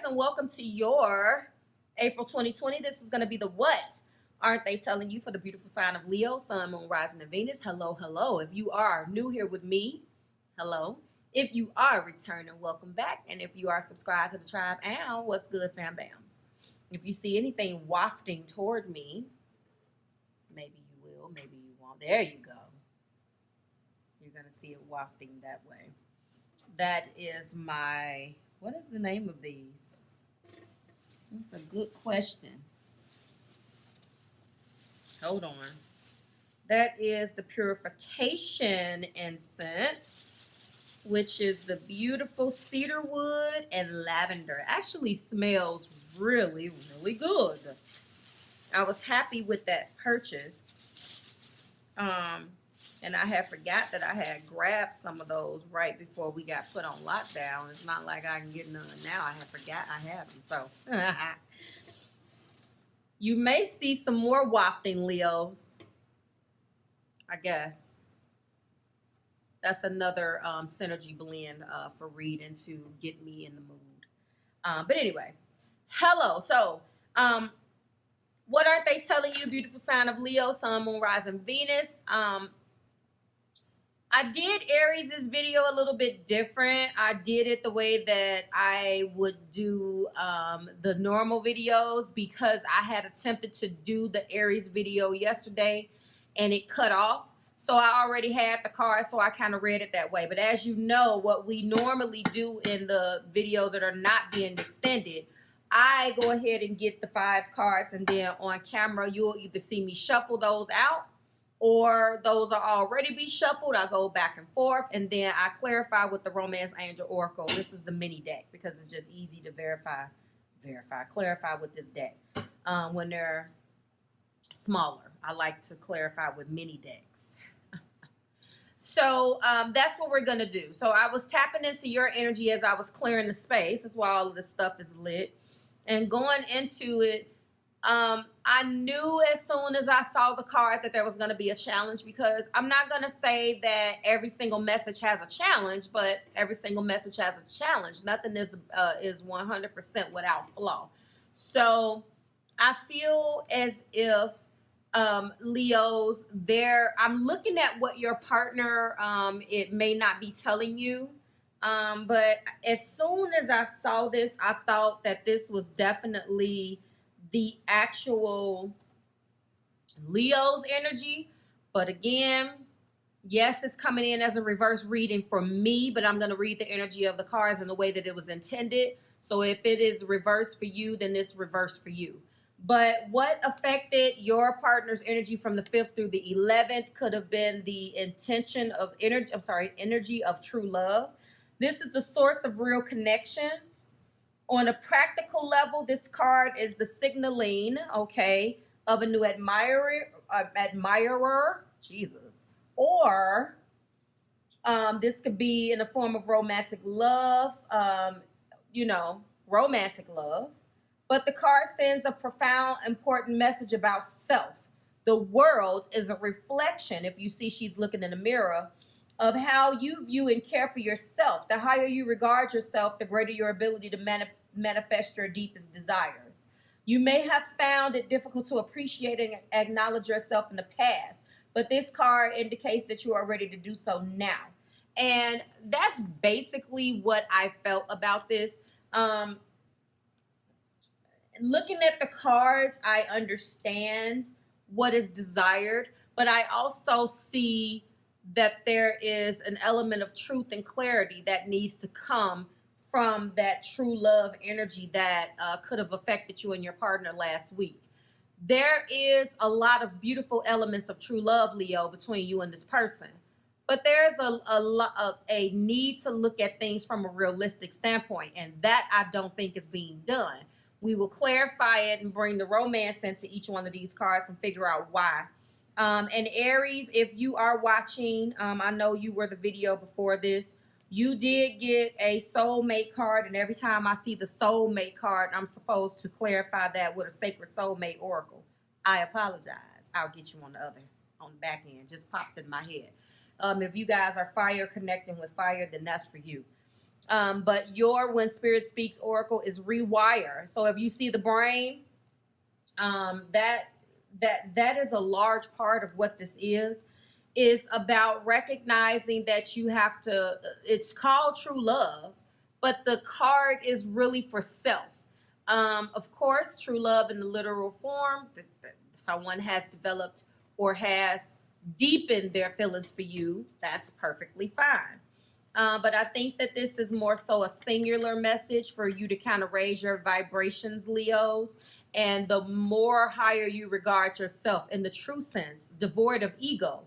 and welcome to your April 2020. This is going to be the what aren't they telling you for the beautiful sign of Leo, Sun, Moon, Rising, and Venus. Hello, hello. If you are new here with me, hello. If you are returning, welcome back. And if you are subscribed to the tribe, ow, what's good, fam bams? If you see anything wafting toward me, maybe you will, maybe you won't. There you go. You're going to see it wafting that way. That is my, what is the name of these? That's a good question. Hold on. That is the purification incense, which is the beautiful cedar wood and lavender. Actually smells really, really good. I was happy with that purchase. And I had forgot that I had grabbed some of those right before we got put on lockdown. It's not like I can get none now. I had forgot I had them. So you may see some more wafting, Leos. I guess. That's another synergy blend for reading to get me in the mood. But anyway, hello. So what aren't they telling you, beautiful sign of Leo, Sun, Moon, Rising, Venus? I did Aries' video a little bit different. I did it the way that I would do the normal videos because I had attempted to do the Aries video yesterday and it cut off. So I already had the card, so I kind of read it that way. But as you know, what we normally do in the videos that are not being extended, I go ahead and get the 5 cards, and then on camera, you'll either see me shuffle those out, or those are already be shuffled. I go back and forth, and then I clarify with the Romance Angel Oracle. This is the mini deck because it's just easy to clarify with this deck. When they're smaller, I like to clarify with mini decks. So that's what we're going to do. So I was tapping into your energy as I was clearing the space. That's why all of this stuff is lit. And going into it, I knew as soon as I saw the card that there was going to be a challenge, because I'm not going to say that every single message has a challenge, but every single message has a challenge. Nothing is 100% without flaw. So I feel as if Leos, I'm looking at what your partner it may not be telling you, but as soon as I saw this, I thought that this was definitely the actual Leo's energy. But again, yes, it's coming in as a reverse reading for me, but I'm going to read the energy of the cards in the way that it was intended. So if it is reverse for you, then it's reverse for you. But what affected your partner's energy from the 5th through the 11th could have been the intention of energy of true love. This is the source of real connections. On a practical level, this card is the signaling, okay, of a new admirer, Jesus. Or this could be in the form of romantic love, romantic love. But the card sends a profound, important message about self. The world is a reflection, if you see she's looking in the mirror, of how you view and care for yourself. The higher you regard yourself, the greater your ability to manifest your deepest desires. You may have found it difficult to appreciate and acknowledge yourself in the past, but this card indicates that you are ready to do so now. And that's basically what I felt about this. Looking at the cards, I understand what is desired, but I also see that there is an element of truth and clarity that needs to come from that true love energy that could have affected you and your partner last week. There is a lot of beautiful elements of true love, Leo, between you and this person. But there's a need to look at things from a realistic standpoint, and that I don't think is being done. We will clarify it and bring the romance into each one of these cards and figure out why. And Aries, if you are watching, I know you were the video before this. You did get a soulmate card, and every time I see the soulmate card, I'm supposed to clarify that with a sacred soulmate oracle. I apologize. I'll get you on the back end. Just popped in my head. If you guys are fire connecting with fire, then that's for you. But your when Spirit Speaks Oracle is rewire. So if you see the brain, that is a large part of what this is about recognizing that you have to. It's called true love, but the card is really for self. Of course, true love in the literal form that someone has developed or has deepened their feelings for you, that's perfectly fine. But I think that this is more so a singular message for you to kind of raise your vibrations, Leos. And the more higher you regard yourself in the true sense, devoid of ego.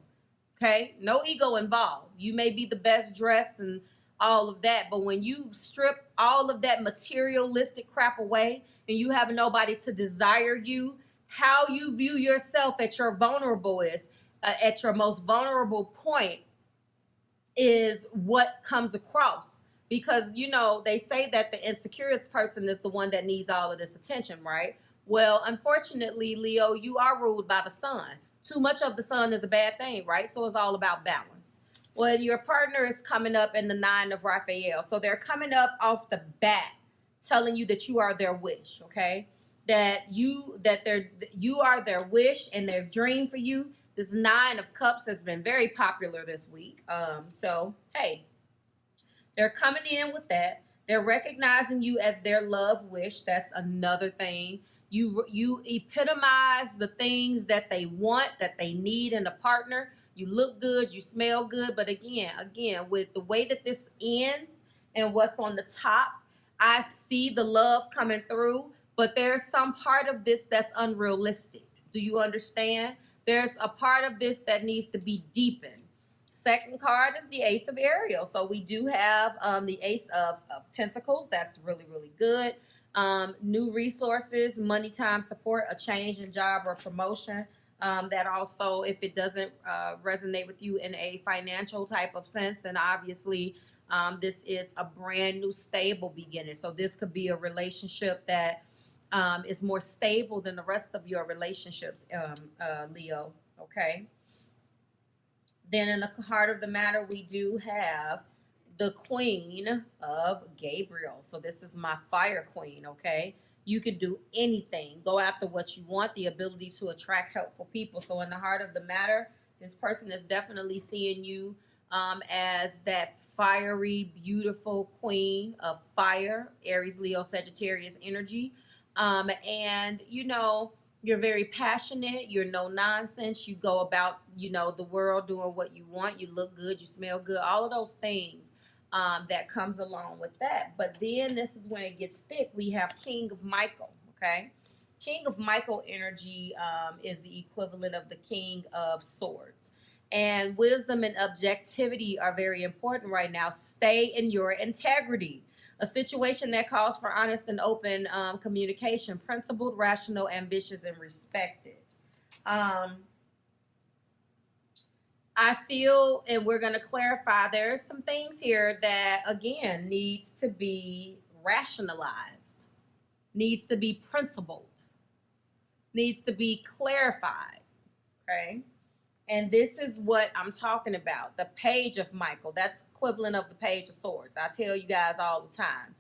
Okay? No ego involved. You may be the best dressed and all of that, but when you strip all of that materialistic crap away and you have nobody to desire you, how you view yourself at your vulnerable is at your most vulnerable point is what comes across, because you know they say that the insecure person is the one that needs all of this attention, right? Well, unfortunately, Leo, you are ruled by the sun. Too much of the sun is a bad thing, right? So it's all about balance. Well, your partner is coming up in the 9 of Raphael, so they're coming up off the bat telling you that you are their wish, okay? You are their wish and their dream for you. This 9 of Cups has been very popular this week. So, hey, they're coming in with that. They're recognizing you as their love wish. That's another thing. You epitomize the things that they want, that they need in a partner. You look good, you smell good. But again, with the way that this ends and what's on the top, I see the love coming through. But there's some part of this that's unrealistic. Do you understand? There's a part of this that needs to be deepened. Second card is the Ace of Ariel. So we do have the Ace of Pentacles. That's really, really good. New resources, money, time, support, a change in job or promotion. That also, if it doesn't resonate with you in a financial type of sense, then obviously this is a brand new stable beginning. So this could be a relationship that is more stable than the rest of your relationships, Leo. Okay. Then in the heart of the matter, we do have the Queen of Gabriel. So this is my fire queen, okay? You can do anything. Go after what you want, the ability to attract helpful people. So in the heart of the matter, this person is definitely seeing you as that fiery, beautiful queen of fire, Aries, Leo, Sagittarius energy. And, you know, you're very passionate. You're no nonsense. You go about, you know, the world doing what you want. You look good. You smell good. All of those things that comes along with that. But then this is when it gets thick. We have King of Michael, okay? King of Michael energy is the equivalent of the King of Swords. And wisdom and objectivity are very important right now. Stay in your integrity. A situation that calls for honest and open communication, principled, rational, ambitious, and respected. I feel, and we're going to clarify, there's some things here that, again, needs to be rationalized, needs to be principled, needs to be clarified, okay? And this is what I'm talking about. The Page of Michael. That's equivalent of the Page of Swords. I tell you guys all the time.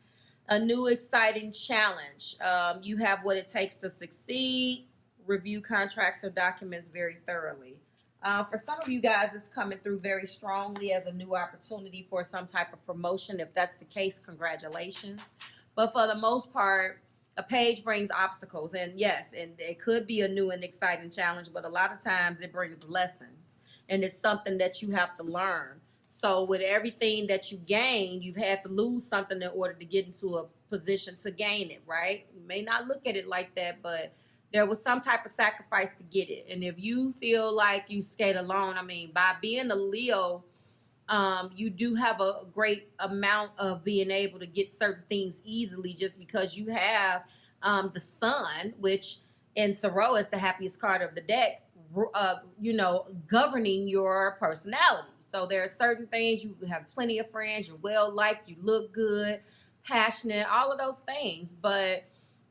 A new exciting challenge. You have what it takes to succeed. Review contracts or documents very thoroughly. For some of you guys, it's coming through very strongly as a new opportunity for some type of promotion. If that's the case, congratulations. But for the most part, a page brings obstacles, and yes, and it could be a new and exciting challenge, but a lot of times it brings lessons, and it's something that you have to learn. So with everything that you gain, you've had to lose something in order to get into a position to gain it, right? You may not look at it like that, but there was some type of sacrifice to get it. And if you feel like you skate alone, I mean, by being a Leo, you do have a great amount of being able to get certain things easily just because you have the sun, which in tarot is the happiest card of the deck, you know, governing your personality. So there are certain things, you have plenty of friends, you're well liked, you look good, passionate, all of those things. But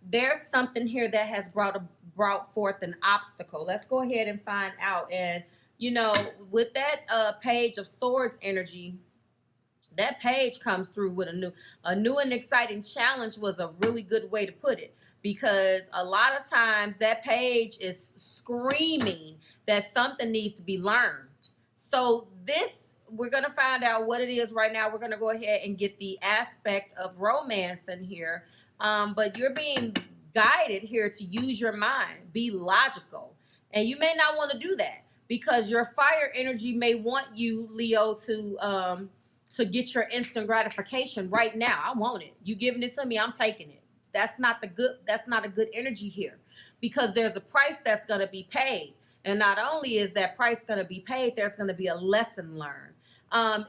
there's something here that has brought forth an obstacle. Let's go ahead and find out. And you know, with that Page of Swords energy, That page comes through with a new and exciting challenge was a really good way to put it, because a lot of times that page is screaming that something needs to be learned. So this, we're going to find out what it is right now. We're going to go ahead and get the aspect of romance in here. But you're being guided here to use your mind, be logical. And you may not want to do that, because your fire energy may want you, Leo, to get your instant gratification right now. I want it. You giving it to me, I'm taking it. That's not a good energy here, because there's a price that's going to be paid. And not only is that price going to be paid, there's going to be a lesson learned.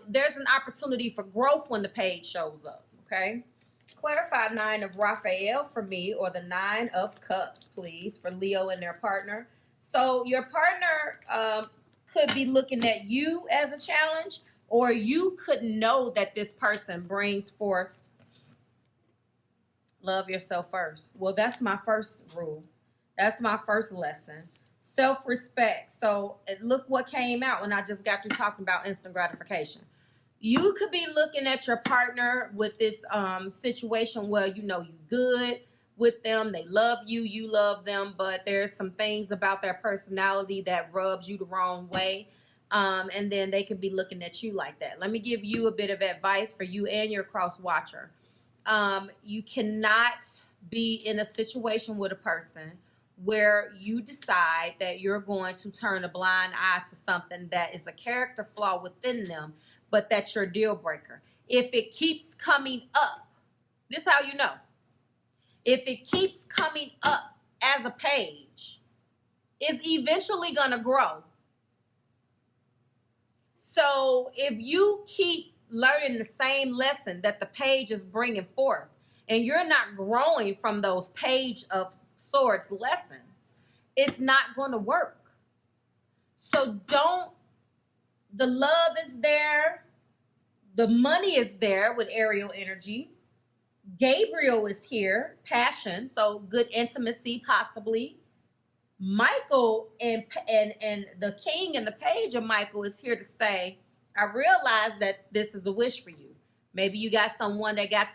There's an opportunity for growth when the page shows up, okay? Clarify 9 of Raphael for me, or the 9 of Cups, please, for Leo and their partner. So your partner could be looking at you as a challenge, or you could know that this person brings forth love yourself first. Well, that's my first rule. That's my first lesson. Self-respect. So look what came out when I just got through talking about instant gratification. You could be looking at your partner with this situation where you know you good with them, they love you, you love them, but there's some things about their personality that rubs you the wrong way. And then they could be looking at you like that. Let me give you a bit of advice for you and your cross watcher. You cannot be in a situation with a person where you decide that you're going to turn a blind eye to something that is a character flaw within them, but that's your deal breaker. If it keeps coming up, this is how you know. If it keeps coming up as a page, it's eventually going to grow. So if you keep learning the same lesson that the page is bringing forth, and you're not growing from those Page of Swords lessons, it's not going to work. So the love is there. The money is there with Ariel energy. Gabriel is here, passion, so good intimacy possibly. Michael and the king and the page of Michael is here to say, I realize that this is a wish for you. Maybe you got someone that got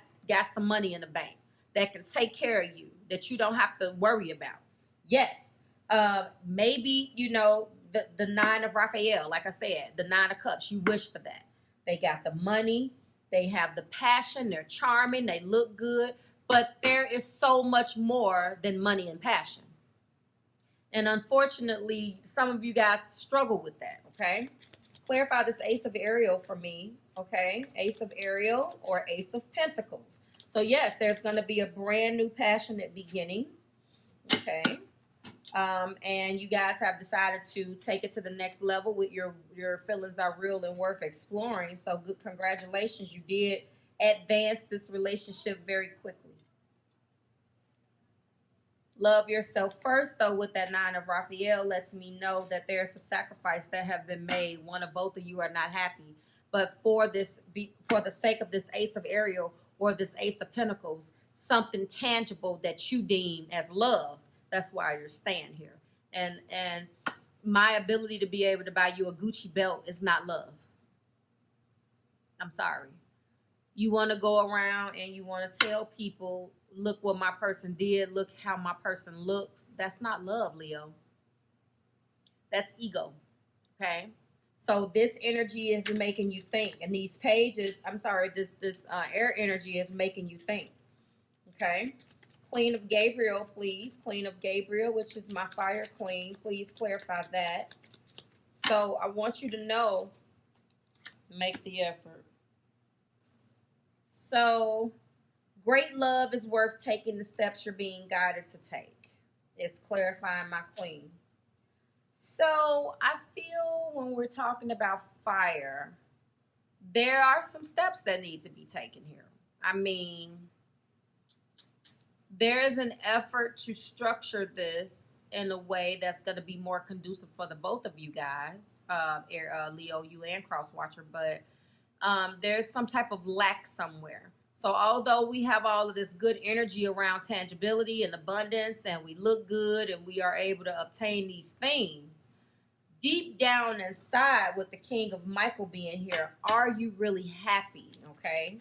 some money in the bank that can take care of you, that you don't have to worry about. Yes. Maybe, you know, the 9 of Raphael, like I said, the 9 of Cups, you wish for that. They got the money, they have the passion, they're charming, they look good, but there is so much more than money and passion. And unfortunately, some of you guys struggle with that, okay? Clarify this Ace of Ariel for me, okay? Ace of Ariel or Ace of Pentacles. So yes, there's going to be a brand new passionate beginning, okay? And you guys have decided to take it to the next level with your feelings are real and worth exploring. So good, congratulations. You did advance this relationship very quickly. Love yourself first, though, with that 9 of Raphael lets me know that there's a sacrifice that have been made. One of both of you are not happy. But for the sake of this Ace of Ariel or this Ace of Pentacles, something tangible that you deem as love, that's why you're staying here. And my ability to be able to buy you a Gucci belt is not love. I'm sorry. You want to go around and you want to tell people, look what my person did, look how my person looks. That's not love, Leo. That's ego, okay? So this energy is making you think. And these pages, I'm sorry, this air energy is making you think, okay? Queen of Gabriel, please. Queen of Gabriel, which is my fire queen. Please clarify that. So I want you to know, make the effort. So great love is worth taking the steps you're being guided to take. It's clarifying my queen. So I feel when we're talking about fire, there are some steps that need to be taken here. I mean, there is an effort to structure this in a way that's going to be more conducive for the both of you guys, Leo, you and Crosswatcher, but there's some type of lack somewhere. So although we have all of this good energy around tangibility and abundance, and we look good and we are able to obtain these things, deep down inside, with the King of Michael being here, are you really happy? Okay.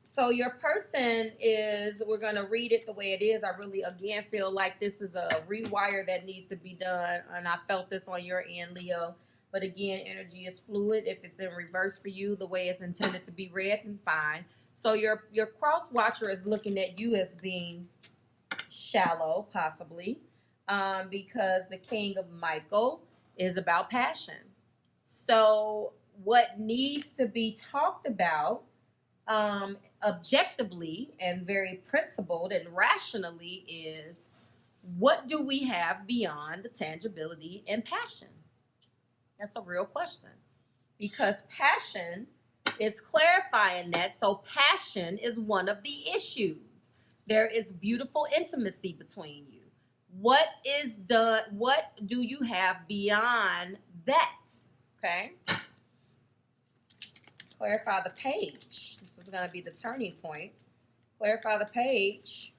So your person is, we're going to read it the way it is. I really, again, feel like this is a rewire that needs to be done. And I felt this on your end, Leo. But again, energy is fluid. If it's in reverse for you, the way it's intended to be read, then fine. So your cross watcher is looking at you as being shallow, possibly, because the King of Michael is about passion. So what needs to be talked about objectively and very principled and rationally is, what do we have beyond the tangibility and passion? That's a real question, because passion is clarifying that. So passion is one of the issues. There is beautiful intimacy between you. What do you have beyond that? Okay. Clarify the page. This is going to be the turning point. Clarify the page.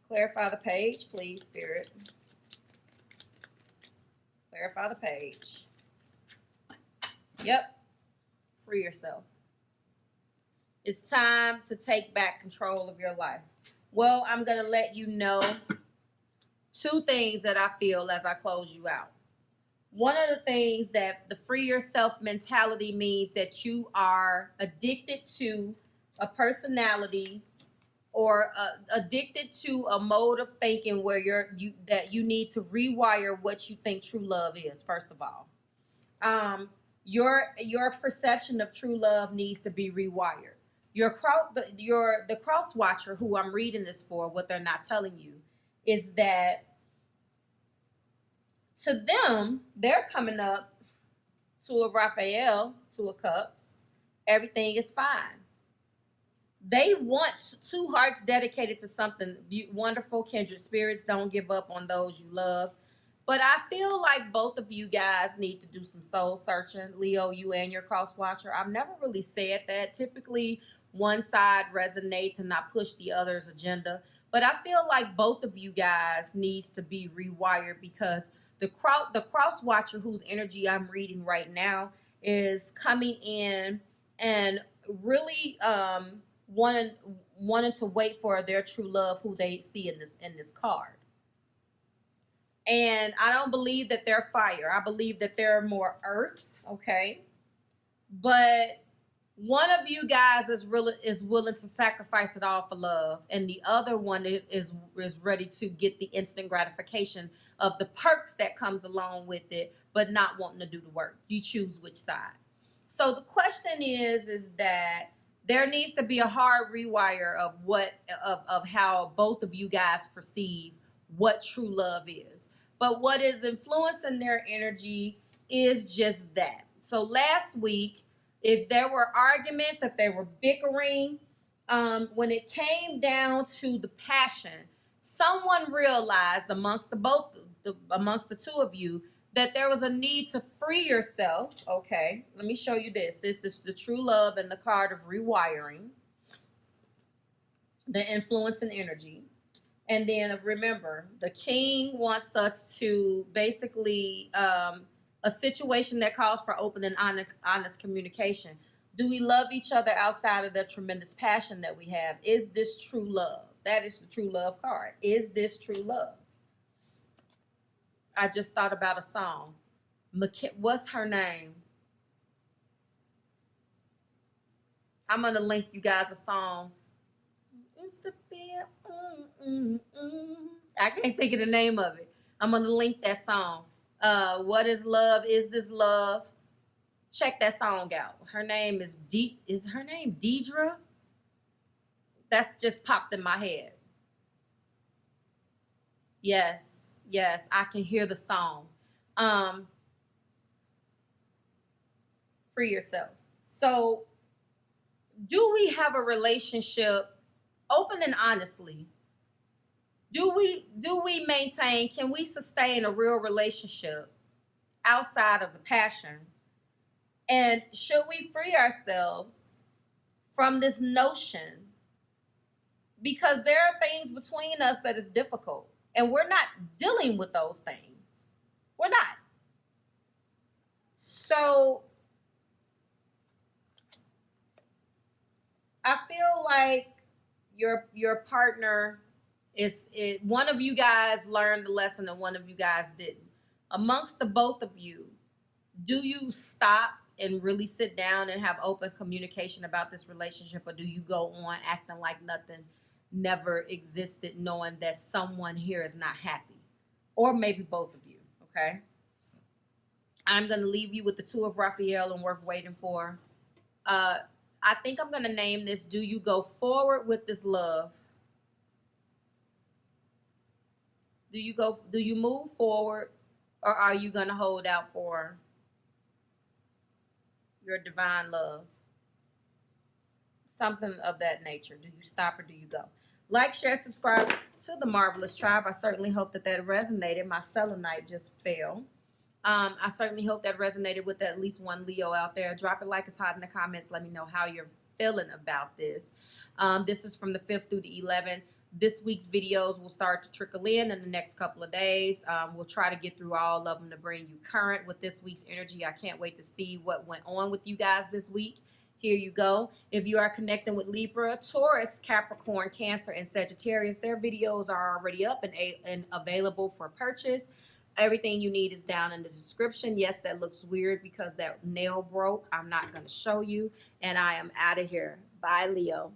Clarify the page, please, Spirit. Clarify the page. Yep. Free yourself. It's time to take back control of your life. Well, I'm going to let you know two things that I feel as I close you out. One of the things that the free yourself mentality means that you are addicted to a personality or addicted to a mode of thinking where you need to rewire what you think true love is. First of all, your perception of true love needs to be rewired. The cross watcher who I'm reading this for, what they're not telling you is that to them, they're coming up to a Raphael, to a cups. Everything is fine. They want two hearts dedicated to something wonderful. Kindred spirits, don't give up on those you love. But I feel like both of you guys need to do some soul searching. Leo, you and your cross watcher. I've never really said that. Typically, one side resonates and I push the other's agenda. But I feel like both of you guys needs to be rewired, because the cross watcher whose energy I'm reading right now is coming in and really wanting to wait for their true love, who they see in this card. And I don't believe that they're fire. I believe that they're more earth, okay? But one of you guys is willing to sacrifice it all for love, and the other one is ready to get the instant gratification of the perks that comes along with it, but not wanting to do the work. You choose which side. So the question is that there needs to be a hard rewire of how both of you guys perceive what true love is. But what is influencing their energy is just that. So last week, if there were arguments, if they were bickering, when it came down to the passion, someone realized amongst the two of you that there was a need to free yourself. Okay, let me show you this. This is the true love and the card of rewiring, the influence and energy. And then remember, the king wants us to basically, a situation that calls for open and honest communication. Do we love each other outside of the tremendous passion that we have? Is this true love? That is the true love card. Is this true love? I just thought about a song. What's her name? I'm going to link you guys a song. I can't think of the name of it. I'm going to link that song. What is love? Is this love? Check that song out. Her name is her name Deidre? That's just popped in my head. Yes, I can hear the song. Free yourself. So, do we have a relationship open and honestly? Do we maintain, can we sustain a real relationship outside of the passion? And should we free ourselves from this notion? Because there are things between us that is difficult, and we're not dealing with those things. We're not. So I feel like your partner one of you guys learned the lesson and one of you guys didn't. Amongst the both of you, do you stop and really sit down and have open communication about this relationship, or do you go on acting like nothing never existed, knowing that someone here is not happy, or maybe both of you? Okay, I'm gonna leave you with the two of Raphael and Worth Waiting For. I think I'm gonna name this: do you go forward with this love? Do you move forward, or are you gonna hold out for your divine love? Something of that nature. Do you stop or do you go? Like, share, subscribe to the Marvelous Tribe. I certainly hope that resonated. My selenite just fell. I certainly hope that resonated with at least one Leo out there. Drop it like it's hot in the comments. Let me know how you're feeling about this. This is from the 5th through the 11th. This week's videos will start to trickle in the next couple of days. We'll try to get through all of them to bring you current with this week's energy. I can't wait to see what went on with you guys this week. Here you go. If you are connecting with Libra, Taurus, Capricorn, Cancer, and Sagittarius, their videos are already up and available for purchase. Everything you need is down in the description. Yes, that looks weird because that nail broke. I'm not going to show you. And I am out of here. Bye, Leo.